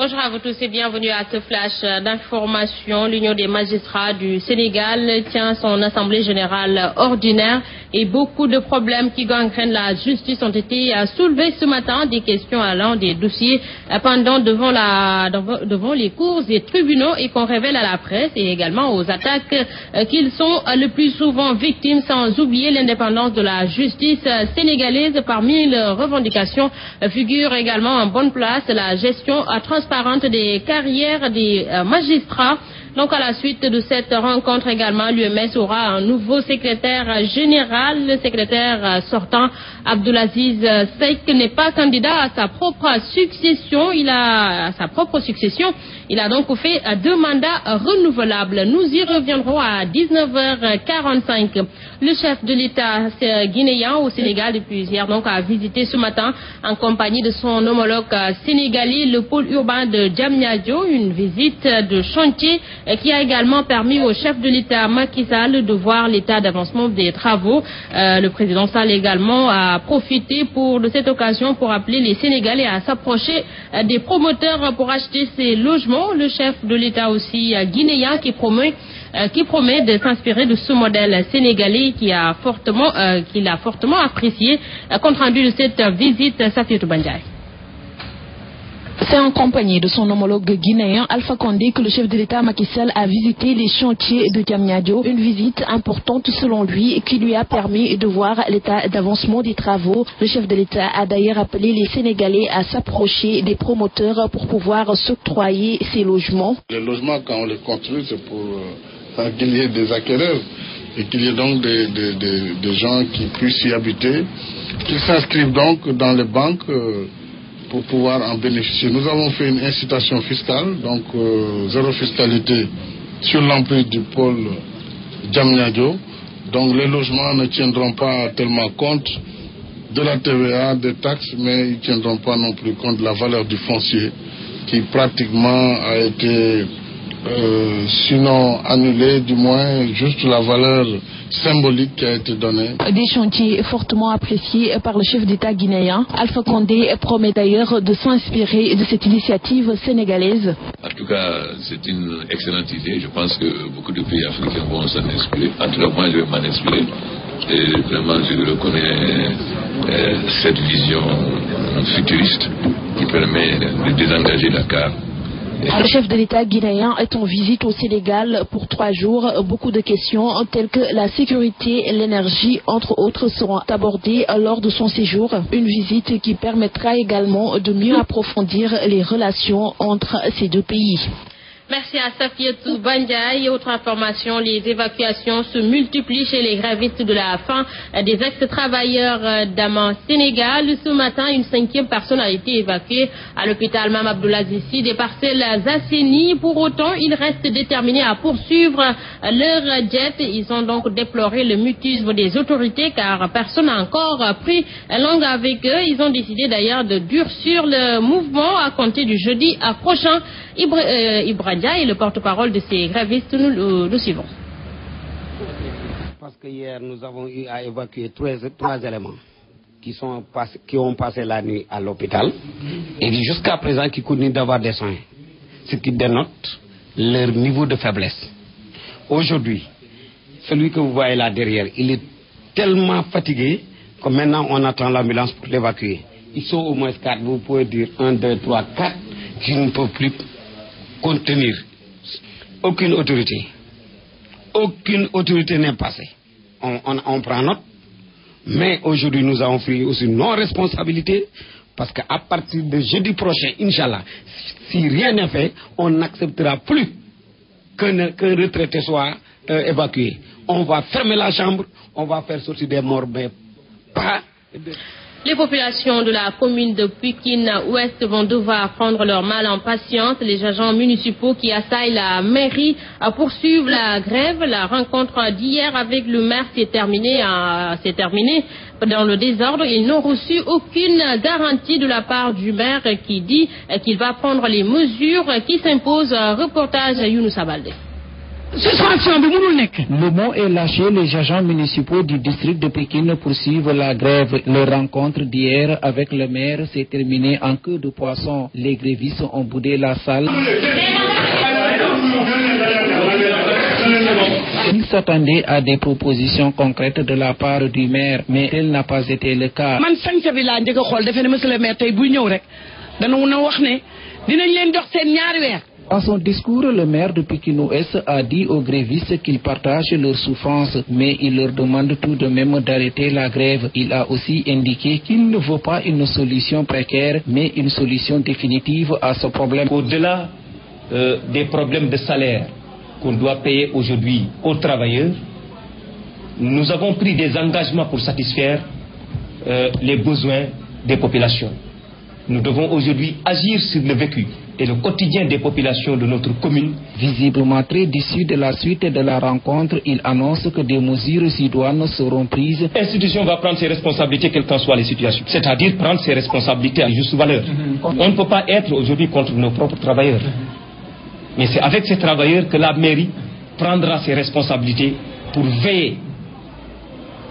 Bonjour à vous tous et bienvenue à ce flash d'information. L'Union des magistrats du Sénégal tient son assemblée générale ordinaire et beaucoup de problèmes qui gangrènent la justice ont été soulevés ce matin. Des questions allant des dossiers pendant devant les cours et tribunaux et qu'on révèle à la presse et également aux attaques qu'ils sont le plus souvent victimes, sans oublier l'indépendance de la justice sénégalaise. Parmi les revendications figure également en bonne place la gestion transparente des carrières des magistrats. Donc à la suite de cette rencontre également, l'UMS aura un nouveau secrétaire général. Le secrétaire sortant, Abdoulaziz Seck, n'est pas candidat à sa propre succession. Il a donc fait 2 mandats renouvelables. Nous y reviendrons à 19h45. Le chef de l'État guinéen au Sénégal depuis hier donc a visité ce matin en compagnie de son homologue sénégalais le pôle urbain de Diamniadio, une visite de chantier qui a également permis au chef de l'État Macky Sall de voir l'état d'avancement des travaux. Le président Sall également a profité de cette occasion pour appeler les Sénégalais à s'approcher des promoteurs pour acheter ces logements. Le chef de l'État aussi guinéen qui promet de s'inspirer de ce modèle sénégalais qu'il a fortement apprécié. Compte rendu de cette visite, Safiatou Bandiaï. C'est en compagnie de son homologue guinéen Alpha Condé que le chef de l'État Macky Sall a visité les chantiers de Diamniadio, une visite importante selon lui qui lui a permis de voir l'état d'avancement des travaux. Le chef de l'État a d'ailleurs appelé les Sénégalais à s'approcher des promoteurs pour pouvoir s'octroyer ces logements. Les logements, quand on les construit, c'est pour qu'il y ait des acquéreurs et qu'il y ait donc des gens qui puissent y habiter, qui s'inscrivent donc dans les banques pour pouvoir en bénéficier. Nous avons fait une incitation fiscale, donc zéro fiscalité sur l'emprise du pôle Diamniadio. Donc les logements ne tiendront pas tellement compte de la TVA, des taxes, mais ils ne tiendront pas non plus compte de la valeur du foncier qui pratiquement a été sinon annulé, du moins juste la valeur symbolique qui a été donnée. Des chantiers fortement appréciés par le chef d'État guinéen. Alpha Condé promet d'ailleurs de s'inspirer de cette initiative sénégalaise. En tout cas, c'est une excellente idée. Je pense que beaucoup de pays africains vont s'en inspirer. En tout cas, moi, je vais m'en inspirer. Et vraiment, je reconnais cette vision futuriste qui permet de désengager Dakar. Le chef de l'État guinéen est en visite au Sénégal pour 3 jours. Beaucoup de questions telles que la sécurité et l'énergie, entre autres, seront abordées lors de son séjour. Une visite qui permettra également de mieux approfondir les relations entre ces 2 pays. Merci à Safiatou Bandiaï. Autre information, les évacuations se multiplient chez les grévistes de la faim des ex-travailleurs d'Aman Sénégal. Ce matin, une 5e personne a été évacuée à l'hôpital Mame Abdoulaziz Sy des parcelles assainies. Pour autant, ils restent déterminés à poursuivre leur jet. Ils ont donc déploré le mutisme des autorités car personne n'a encore pris langue avec eux. Ils ont décidé d'ailleurs de durcir le mouvement à compter du jeudi prochain. Ibrahim et le porte-parole de ces grévistes, nous suivons. Parce que hier, nous avons eu à évacuer 3 éléments qui ont passé la nuit à l'hôpital et jusqu'à présent qui continuent d'avoir des soins, ce qui dénote leur niveau de faiblesse. Aujourd'hui, celui que vous voyez là derrière, il est tellement fatigué que maintenant on attend l'ambulance pour l'évacuer. Ils sont au moins 4, vous pouvez dire 1, 2, 3, 4 qui ne peuvent plus contenir. Aucune autorité n'est passée. On prend note, mais aujourd'hui nous avons pris aussi nos responsabilités parce qu'à partir de jeudi prochain, Inch'Allah, si rien n'est fait, on n'acceptera plus qu'un retraité soit évacué. On va fermer la chambre, on va faire sortir des morts, mais pas... Les populations de la commune de Pikine-Ouest vont devoir prendre leur mal en patience. Les agents municipaux qui assaillent la mairie poursuivent la grève. La rencontre d'hier avec le maire s'est terminée dans le désordre. Ils n'ont reçu aucune garantie de la part du maire qui dit qu'il va prendre les mesures qui s'imposent. Reportage à Younous Abaldé. Le mot est lâché, les agents municipaux du district de Pékin poursuivent la grève. Leur rencontre d'hier avec le maire s'est terminée en queue de poisson. Les grévistes ont boudé la salle. Ils s'attendaient à des propositions concrètes de la part du maire, mais tel n'a pas été le cas. Dans son discours, le maire de Pékin-Ouest a dit aux grévistes qu'ils partagent leurs souffrances, mais il leur demande tout de même d'arrêter la grève. Il a aussi indiqué qu'il ne veut pas une solution précaire, mais une solution définitive à ce problème. Au-delà des problèmes de salaire qu'on doit payer aujourd'hui aux travailleurs, nous avons pris des engagements pour satisfaire les besoins des populations. Nous devons aujourd'hui agir sur le vécu et le quotidien des populations de notre commune. Visiblement très déçu de la suite de la rencontre, il annonce que des mesures idoines seront prises. L'institution va prendre ses responsabilités, quelles qu'en soient les situations. C'est-à-dire prendre ses responsabilités à juste valeur. On ne peut pas être aujourd'hui contre nos propres travailleurs. Mais c'est avec ces travailleurs que la mairie prendra ses responsabilités pour veiller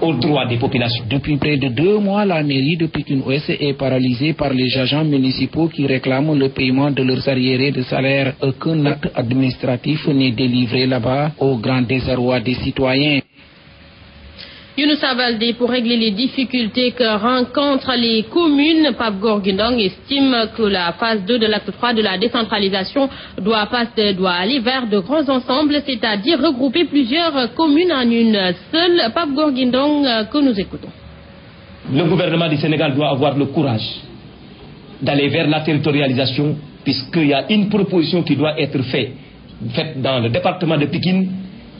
aux droits des populations. Depuis près de 2 mois, la mairie de Pékin-Ouest est paralysée par les agents municipaux qui réclament le paiement de leurs arriérés de salaire. Aucun acte administratif n'est délivré là-bas, au grand désarroi des citoyens. Younous Avalde, pour régler les difficultés que rencontrent les communes, Pape Gorgui Ndong estime que la phase 2 de l'acte 3 de la décentralisation doit aller vers de grands ensembles, c'est-à-dire regrouper plusieurs communes en une seule. Pape Gorgui Ndong, que nous écoutons. Le gouvernement du Sénégal doit avoir le courage d'aller vers la territorialisation, puisqu'il y a une proposition qui doit être faite dans le département de Pikine.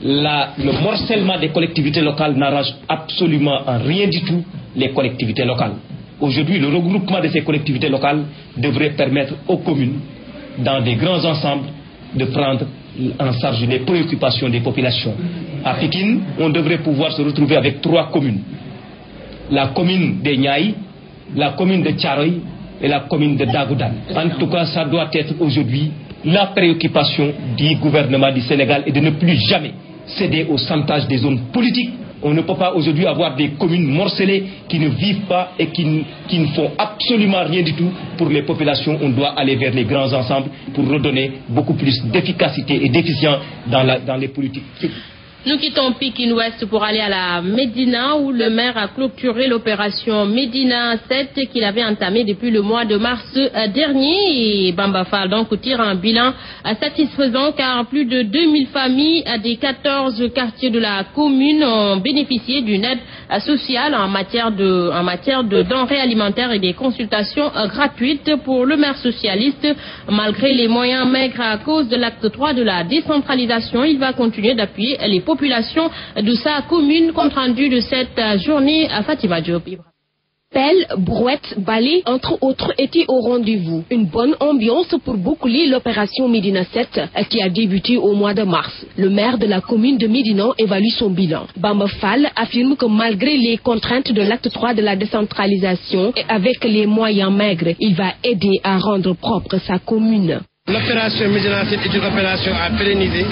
Le morcellement des collectivités locales n'arrange absolument en rien du tout les collectivités locales. Aujourd'hui, le regroupement de ces collectivités locales devrait permettre aux communes, dans des grands ensembles, de prendre en charge les préoccupations des populations. À Pékin, on devrait pouvoir se retrouver avec 3 communes. La commune de Niaï, la commune de Thiaroye et la commune de Dagoudane. En tout cas, ça doit être aujourd'hui la préoccupation du gouvernement du Sénégal et de ne plus jamais céder au chantage des zones politiques. On ne peut pas aujourd'hui avoir des communes morcelées qui ne vivent pas et qui ne font absolument rien du tout pour les populations. On doit aller vers les grands ensembles pour redonner beaucoup plus d'efficacité et d'efficience dans les politiques. Nous quittons Pékin-Ouest pour aller à la Médina où le maire a clôturé l'opération Médina 7 qu'il avait entamée depuis le mois de mars dernier. Et Bamba Fall donc tire un bilan satisfaisant car plus de 2000 familles des 14 quartiers de la commune ont bénéficié d'une aide sociale en matière de denrées alimentaires et des consultations gratuites pour le maire socialiste. Malgré les moyens maigres à cause de l'acte 3 de la décentralisation, il va continuer d'appuyer les population de sa commune. Compte rendu de cette journée à Fatima Diop. Pelle, brouette, balai, entre autres, étaient au rendez-vous. Une bonne ambiance pour boucler l'opération Médina 7 qui a débuté au mois de mars. Le maire de la commune de Médina évalue son bilan. Bamba Fall affirme que malgré les contraintes de l'acte 3 de la décentralisation et avec les moyens maigres, il va aider à rendre propre sa commune. L'opération Médina 7 est une opération à pérenniser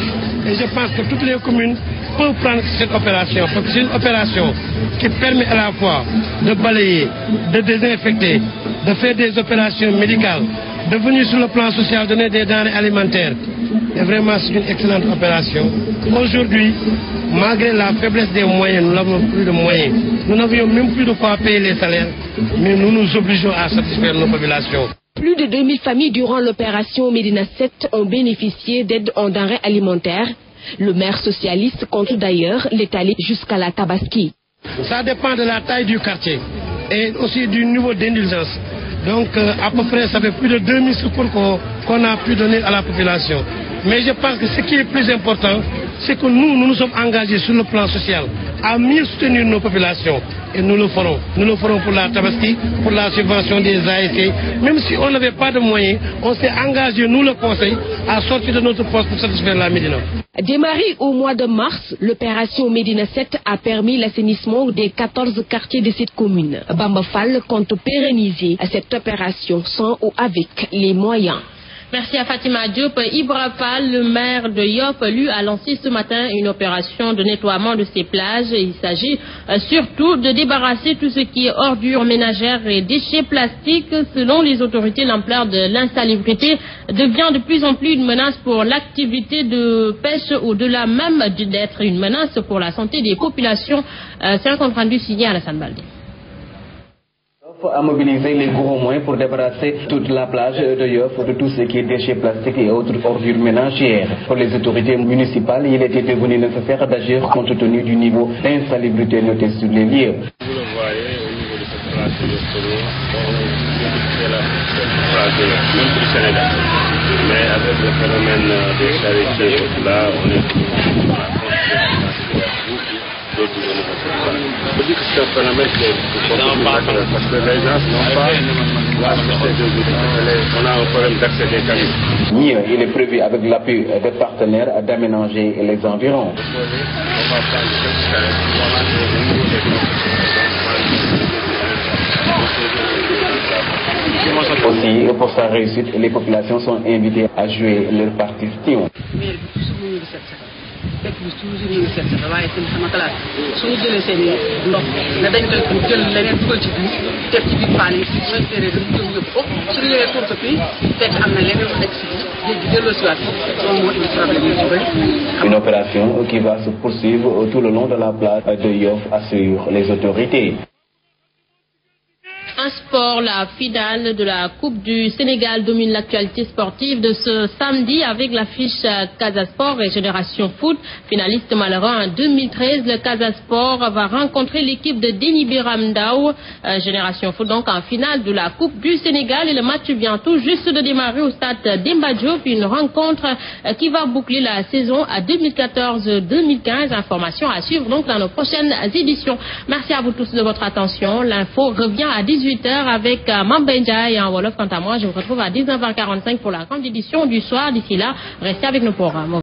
et je pense que toutes les communes peuvent prendre cette opération parce que c'est une opération qui permet à la fois de balayer, de désinfecter, de faire des opérations médicales, de venir sur le plan social donner des denrées alimentaires. Et vraiment c'est une excellente opération. Aujourd'hui, malgré la faiblesse des moyens, nous n'avons plus de moyens. Nous n'avions même plus de quoi payer les salaires, mais nous nous obligeons à satisfaire nos populations. Plus de 2000 familles durant l'opération Médina 7 ont bénéficié d'aide en denrées alimentaires. Le maire socialiste compte d'ailleurs l'étaler jusqu'à la Tabaski. Ça dépend de la taille du quartier et aussi du niveau d'indulgence. Donc à peu près ça fait plus de 2000 secours qu'on a pu donner à la population. Mais je pense que ce qui est plus important, c'est que nous nous sommes engagés sur le plan social à mieux soutenir nos populations. Et nous le ferons. Nous le ferons pour la Tabaski, pour la subvention des ASC. Même si on n'avait pas de moyens, on s'est engagé, nous le conseil, à sortir de notre poste pour satisfaire la Médina. Démarrée au mois de mars, l'opération Médina 7 a permis l'assainissement des 14 quartiers de cette commune. Bamba Fall compte pérenniser cette opération sans ou avec les moyens. Merci à Fatima Diop. Ibra Fall, le maire de Yoff, lui a lancé ce matin une opération de nettoiement de ses plages. Il s'agit surtout de débarrasser tout ce qui est ordures ménagères et déchets plastiques. Selon les autorités, l'ampleur de l'insalubrité devient de plus en plus une menace pour l'activité de pêche, au-delà même d'être une menace pour la santé des populations. C'est un compte rendu signé à Alassane Baldé. À mobiliser les gros moyens pour débarrasser toute la plage de Yoff de tout ce qui est déchets plastiques et autres ordures ménagères. Pour les autorités municipales, il était devenu nécessaire d'agir compte tenu du niveau d'insalubrité noté sur les lieux. Vous le voyez au niveau de cette plage de Yoff, c'est la seule plage de Yoff, même pour le Sénégal. Mais avec le phénomène des charretiers, là, on est je dis que c'est un phénomène qui est parce que les gens n'ont pas l'accès on a un problème d'accès des camions. Il est prévu avec l'appui des partenaires d'aménager les environs. Aussi, pour sa réussite, les populations sont invitées à jouer leur partition. fekk bi toujours ñu ngi seet waaye seen sama classe suñu jëlee seen ndox ne dañ koy jël leneen dugal ci biir teg ci biir paan yi mooy séeréer dañu jëm yóbbu ko suñu ñëwee pour que fii fekk am na leneen lu nekk si biir géej gi delloo si waat loolu moo indi problème yi bëri. Une opération qui va se poursuivre tout le long de la plage de Yoff, assurent les autorités. Un sport, la finale de la Coupe du Sénégal domine l'actualité sportive de ce samedi avec l'affiche Casa Sport et Génération Foot. Finaliste malheureux en 2013, le Casa Sport va rencontrer l'équipe de Denis Biram Ndao. Génération Foot donc en finale de la Coupe du Sénégal et le match vient tout juste de démarrer au stade Demba Diop. Une rencontre qui va boucler la saison à 2014-2015. Information à suivre donc dans nos prochaines éditions. Merci à vous tous de votre attention. L'info revient à 18h avec Mambenja et en Wolof. Quant à moi, je vous retrouve à 19h45 pour la grande édition du soir. D'ici là, restez avec nos programmes.